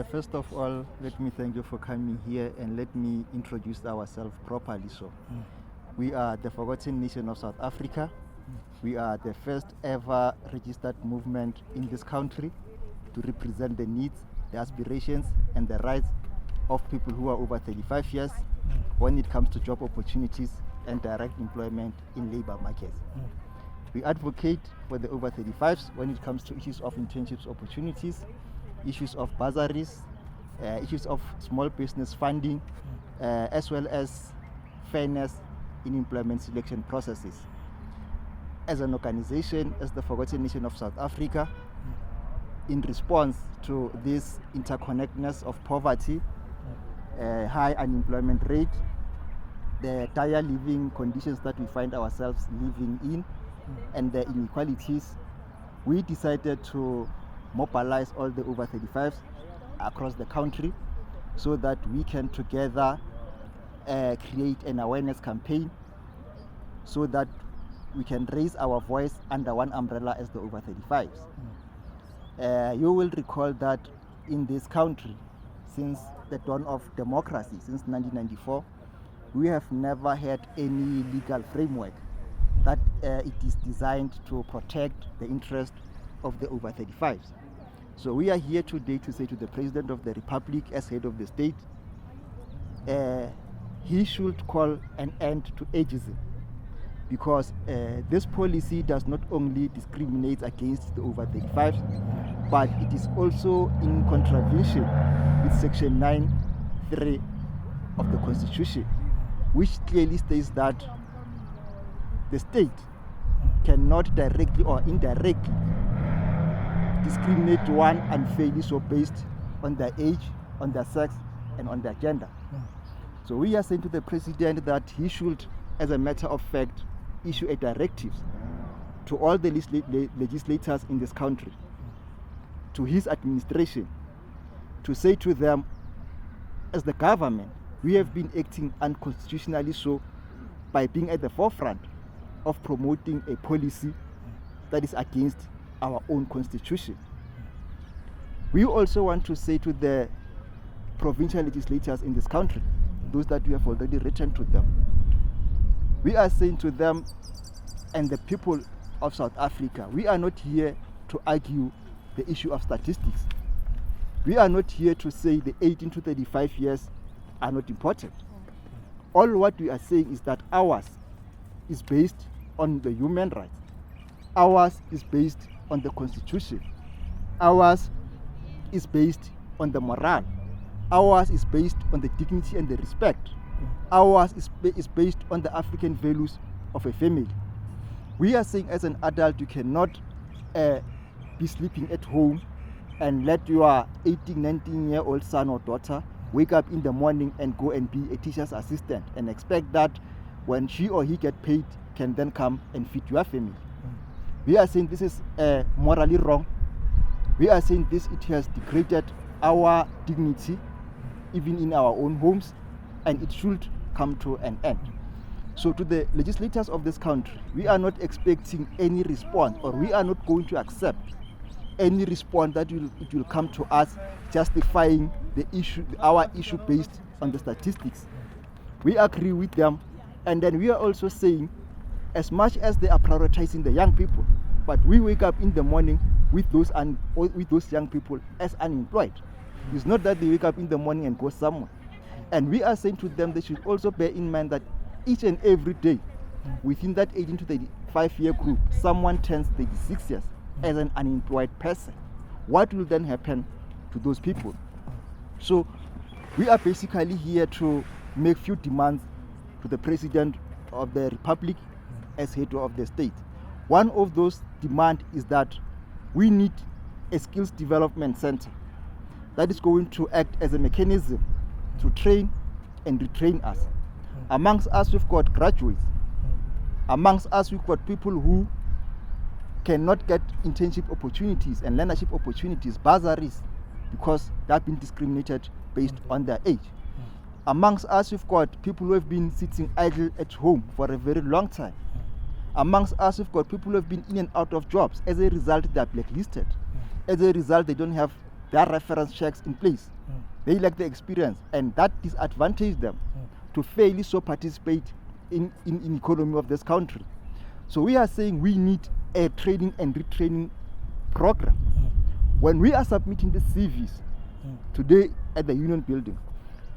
First of all, let me thank you for coming here and let me introduce ourselves properly. We are the Forgotten Nation of South Africa. We are the first ever registered movement in this country to represent the needs, the aspirations, and the rights of people who are over 35 years when it comes to job opportunities and direct employment in labor markets. We advocate for the over 35s when it comes to issues of internships opportunities, issues of bursaries, issues of small business funding, as well as fairness in employment selection processes. As an organization, as the Forgotten Nation of South Africa, in response to this interconnectedness of poverty, high unemployment rate, the dire living conditions that we find ourselves living in, and the inequalities, we decided to mobilize all the over 35s across the country so that we can together create an awareness campaign so that we can raise our voice under one umbrella as the over 35s. You will recall that in this country, since the dawn of democracy, since 1994, we have never had any legal framework that it is designed to protect the interest of the over 35s. So we are here today to say to the President of the Republic as head of the state, he should call an end to ageism, because this policy does not only discriminate against the over 35s, but it is also in contravention with Section 9(3) of the Constitution, which clearly states that the state cannot directly or indirectly discriminate one unfairly so based on their age, on their sex, and on their gender. So we are saying to the President that he should, as a matter of fact, issue a directive to all the legislators in this country, to his administration, to say to them, as the government, we have been acting unconstitutionally so by being at the forefront of promoting a policy that is against our own constitution. We also want to say to the provincial legislators in this country, those that we have already written to them, we are saying to them and the people of South Africa, we are not here to argue the issue of statistics. We are not here to say the 18 to 35 years are not important. All what we are saying is that ours is based on the human rights. Ours is based on the Constitution. Ours is based on the moral. Ours is based on the dignity and the respect. Ours is based on the African values of a family. We are saying as an adult, you cannot be sleeping at home and let your 18, 19-year-old son or daughter wake up in the morning and go and be a teacher's assistant and expect that when she or he get paid, can then come and feed your family. We are saying this is morally wrong. We are saying this, it has degraded our dignity, even in our own homes, and it should come to an end. So to the legislators of this country, we are not expecting any response, or we are not going to accept any response that it will come to us justifying the issue, our issue based on the statistics. We agree with them, and then we are also saying, as much as they are prioritizing the young people, but we wake up in the morning with those young people as unemployed. It's not that they wake up in the morning and go somewhere. And we are saying to them, they should also bear in mind that each and every day within that 18 to 35-year group, someone turns 36 years as an unemployed person. What will then happen to those people? So we are basically here to make few demands to the President of the Republic as head of the state. One of those demands is that we need a skills development center that is going to act as a mechanism to train and retrain us. Amongst us, we've got graduates. Amongst us, we've got people who cannot get internship opportunities and learnership opportunities, bursaries, because they've been discriminated based on their age. Amongst us, we've got people who have been sitting idle at home for a very long time. Amongst us, we've got people who have been in and out of jobs. As a result, they are blacklisted. As a result, they don't have their reference checks in place. They lack the experience, and that disadvantages them to fairly so participate in economy of this country. So we are saying we need a training and retraining program. When we are submitting the CVs today at the Union Building,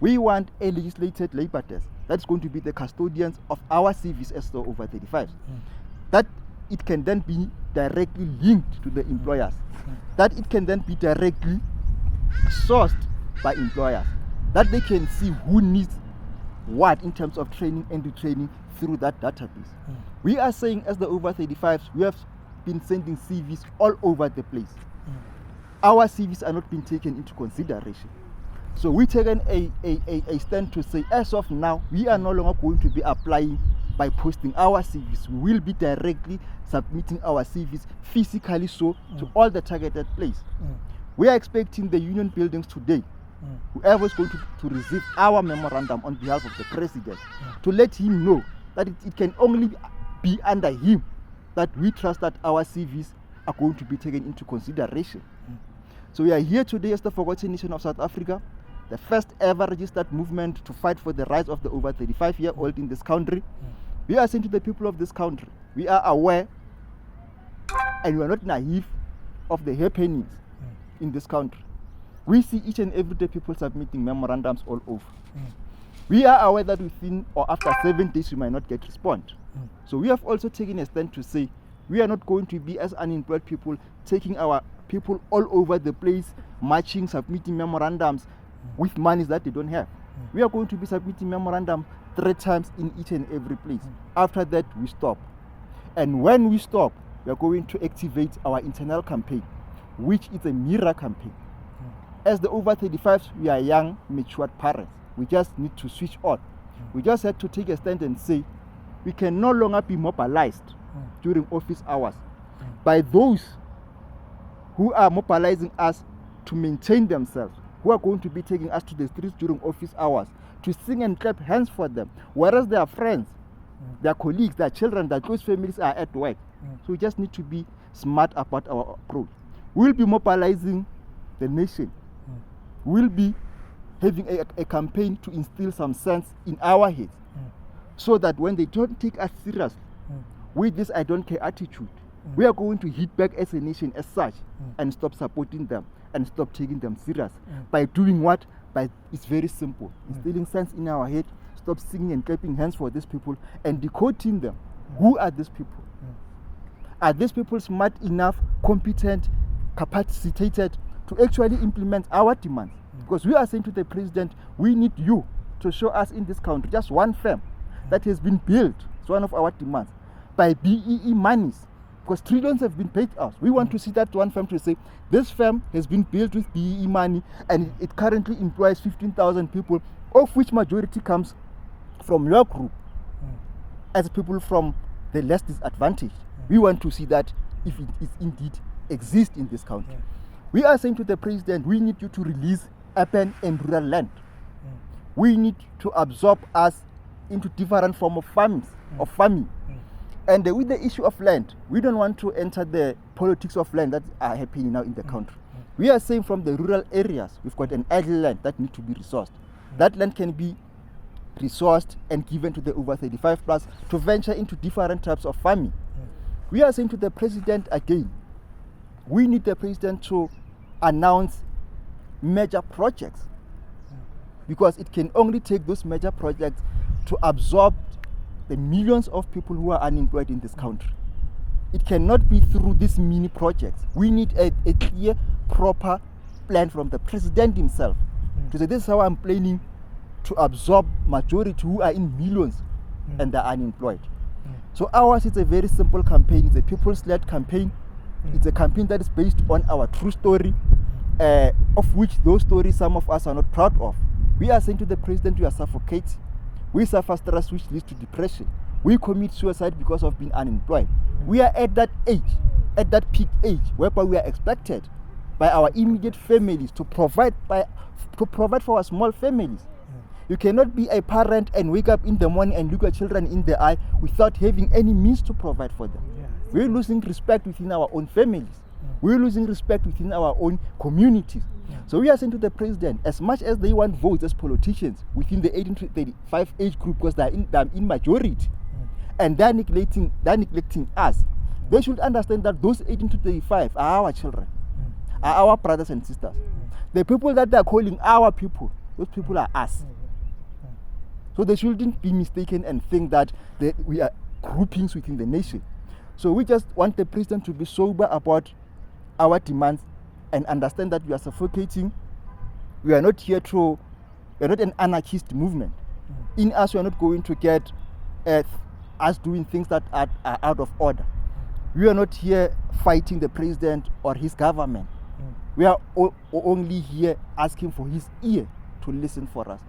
we want a legislated labor desk that's going to be the custodians of our CVs as the over 35s. That it can then be directly linked to the employers. That it can then be directly sourced by employers. That they can see who needs what in terms of training and retraining through that database. We are saying as the over 35s, we have been sending CVs all over the place. Our CVs are not being taken into consideration. So we taken a stand to say, as of now, we are no longer going to be applying by posting our CVs. We will be directly submitting our CVs physically to all the targeted place. We are expecting the Union Buildings today, whoever is going to receive our memorandum on behalf of the President, to let him know that it can only be under him that we trust that our CVs are going to be taken into consideration. So we are here today as the Forgotten Nation of South Africa, the first ever registered movement to fight for the rights of the over 35-year-old in this country. We are saying to the people of this country, we are aware and we are not naive of the happenings in this country. We see each and every day people submitting memorandums all over. We are aware that within or after 7 days we might not get response. So we have also taken a stand to say we are not going to be as unemployed people taking our people all over the place, marching, submitting memorandums with monies that they don't have. We are going to be submitting memorandum 3 times in each and every place. After that, we stop. And when we stop, we are going to activate our internal campaign, which is a mirror campaign. As the over 35s, we are young, matured parents. We just need to switch on. We just had to take a stand and say, we can no longer be mobilized during office hours by those who are mobilizing us to maintain themselves, who are going to be taking us to the streets during office hours to sing and clap hands for them, whereas their friends, their colleagues, their children, their close families are at work. So we just need to be smart about our approach. We'll be mobilizing the nation. We'll be having a campaign to instill some sense in our heads so that when they don't take us seriously with this I don't care attitude, we are going to hit back as a nation as such and stop supporting them and stop taking them serious. By doing what? It's very simple. Instilling sense in our head, stop singing and clapping hands for these people and decoding them. Who are these people? Are these people smart enough, competent, capacitated to actually implement our demands? Because we are saying to the President, we need you to show us in this country just one firm that has been built. It's one of our demands by BEE monies. Because trillions have been paid us. We want to see that one firm to say, this firm has been built with BEE money and it currently employs 15,000 people, of which majority comes from your group, as people from the less disadvantaged. We want to see that if it is indeed exists in this country. We are saying to the President, we need you to release urban and rural land. We need to absorb us into different form of farming. And with the issue of land, we don't want to enter the politics of land that are happening now in the country. We are saying from the rural areas, we've got an idle land that needs to be resourced. That land can be resourced and given to the over 35 plus to venture into different types of farming. We are saying to the President again, we need the President to announce major projects, because it can only take those major projects to absorb the millions of people who are unemployed in this country. It cannot be through these mini projects. We need a clear, proper plan from the President himself to say, this is how I'm planning to absorb majority who are in millions and are unemployed. So ours is a very simple campaign. It's a people's-led campaign. It's a campaign that is based on our true story, of which those stories some of us are not proud of. We are saying to the President, we are suffocating. We suffer stress which leads to depression. We commit suicide because of being unemployed. We are at that age, at that peak age, whereby we are expected by our immediate families to provide for our small families. You cannot be a parent and wake up in the morning and look at children in the eye without having any means to provide for them. We're losing respect within our own families. We're losing respect within our own communities. So we are saying to the president, as much as they want votes as politicians within the 18 to 35 age group, because they're in majority, and they're neglecting us, they should understand that those 18 to 35 are our children, are our brothers and sisters. The people that they're calling our people, those people are us. So they shouldn't be mistaken and think that we are groupings within the nation. So we just want the president to be sober about our demands and understand that we are suffocating. We are not here we are not an anarchist movement. In us, we are not going to get us doing things that are out of order. We are not here fighting the president or his government. We are only here asking for his ear to listen for us.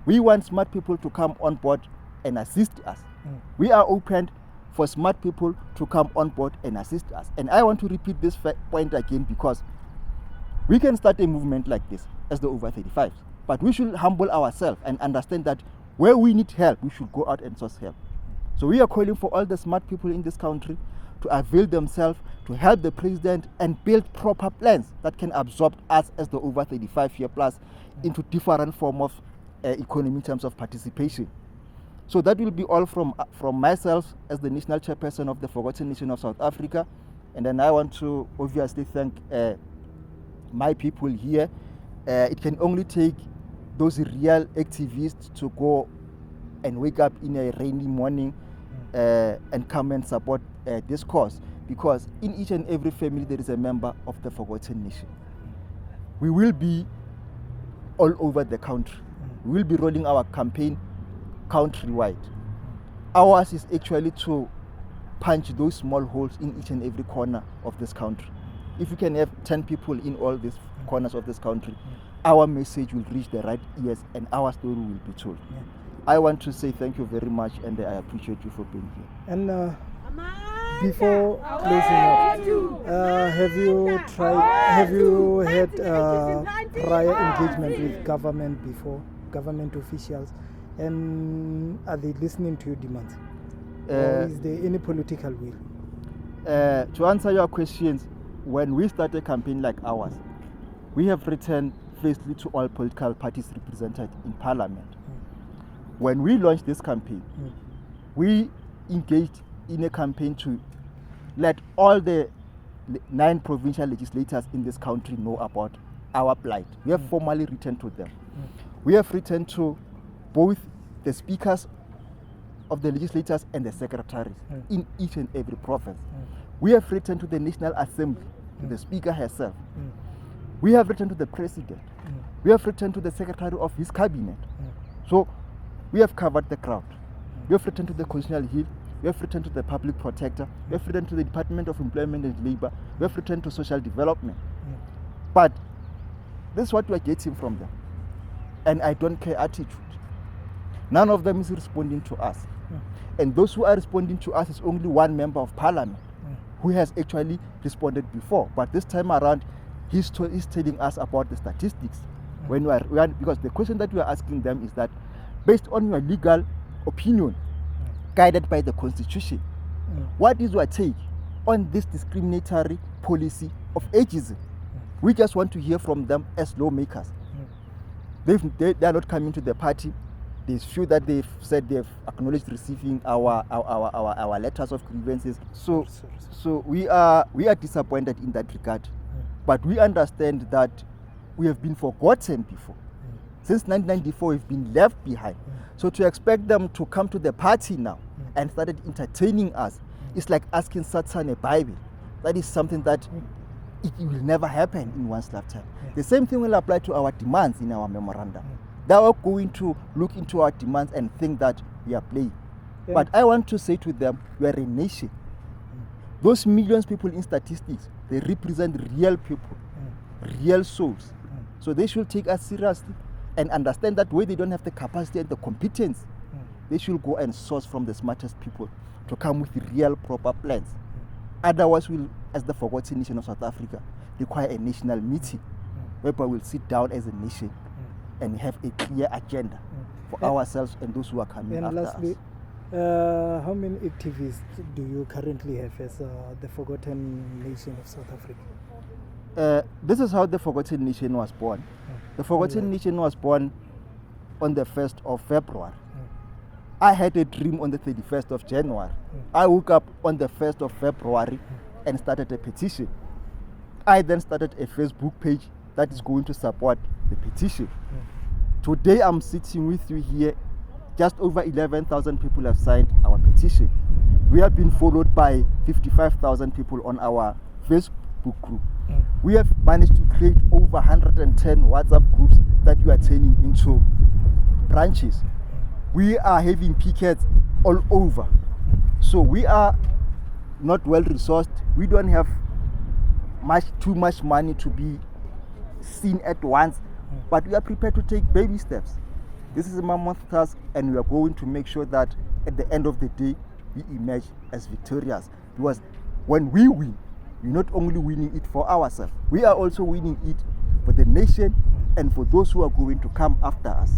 We want smart people to come on board and assist us. We are open for smart people to come on board and assist us. And I want to repeat this point again, because we can start a movement like this as the over 35s, but we should humble ourselves and understand that where we need help, we should go out and source help. So we are calling for all the smart people in this country to avail themselves to help the president and build proper plans that can absorb us as the over 35 year plus into different form of economy in terms of participation. So that will be all from myself as the national chairperson of the Forgotten Nation of South Africa. And then I want to obviously thank my people here. It can only take those real activists to go and wake up in a rainy morning and come and support this cause, because in each and every family there is a member of the Forgotten Nation. We will be all over the country. We will be rolling our campaign countrywide. Ours is actually to punch those small holes in each and every corner of this country. If we can have 10 people in all these corners of this country, our message will reach the right ears and our story will be told. I want to say thank you very much, and I appreciate you for being here. And before closing up, have you had prior engagement with government before, government officials, and are they listening to your demands? Or is there any political will? To answer your questions, when we start a campaign like ours, we have written firstly to all political parties represented in parliament. When we launched this campaign, we engaged in a campaign to let all the 9 provincial legislators in this country know about our plight. We have formally written to them. We have written to both the speakers of the legislators and the secretaries in each and every province. We have written to the National Assembly, to the speaker herself. We have written to the president. We have written to the secretary of his cabinet. So we have covered the ground. We have written to the Constitutional Hill. We have written to the Public Protector. We have written to the Department of Employment and Labor. We have written to Social Development. But this is what we are getting from them. And I don't care attitude. None of them is responding to us. And those who are responding to us is only one member of parliament who has actually responded before. But this time around, he's telling us about the statistics. Because the question that we are asking them is that, based on your legal opinion, guided by the Constitution, what is your take on this discriminatory policy of ageism? We just want to hear from them as lawmakers. They are not coming to the party. There's few that they've said they've acknowledged receiving our letters of grievances. So we are disappointed in that regard. But we understand that we have been forgotten before. Since 1994, we've been left behind. So to expect them to come to the party now and started entertaining us, it's like asking Satan a Bible. That is something that it will never happen in one's lifetime. The same thing will apply to our demands in our memorandum. They are going to look into our demands and think that we are playing. But I want to say to them, we are a nation. Those millions of people in statistics, they represent real people, real souls. So they should take us seriously and understand that where they don't have the capacity and the competence, they should go and source from the smartest people to come with real proper plans. Otherwise, we'll, as the Forgotten Nation of South Africa, require a national meeting whereby we'll sit down as a nation and have a clear agenda for ourselves and those who are coming after lastly, us. How many activists do you currently have as the Forgotten Nation of South Africa? This is how the Forgotten Nation was born. The Forgotten Nation was born on the 1st of February. I had a dream on the 31st of January. I woke up on the 1st of February and started a petition. I then started a Facebook page that is going to support the petition. Today I'm sitting with you here. Just over 11,000 people have signed our petition. We have been followed by 55,000 people on our Facebook group. We have managed to create over 110 WhatsApp groups that we are turning into branches. We are having pickets all over. So we are not well resourced. We don't have too much money to be seen at once, but we are prepared to take baby steps. This is a mammoth task, and we are going to make sure that at the end of the day, we emerge as victorious. Because when we win, we're not only winning it for ourselves, we are also winning it for the nation and for those who are going to come after us.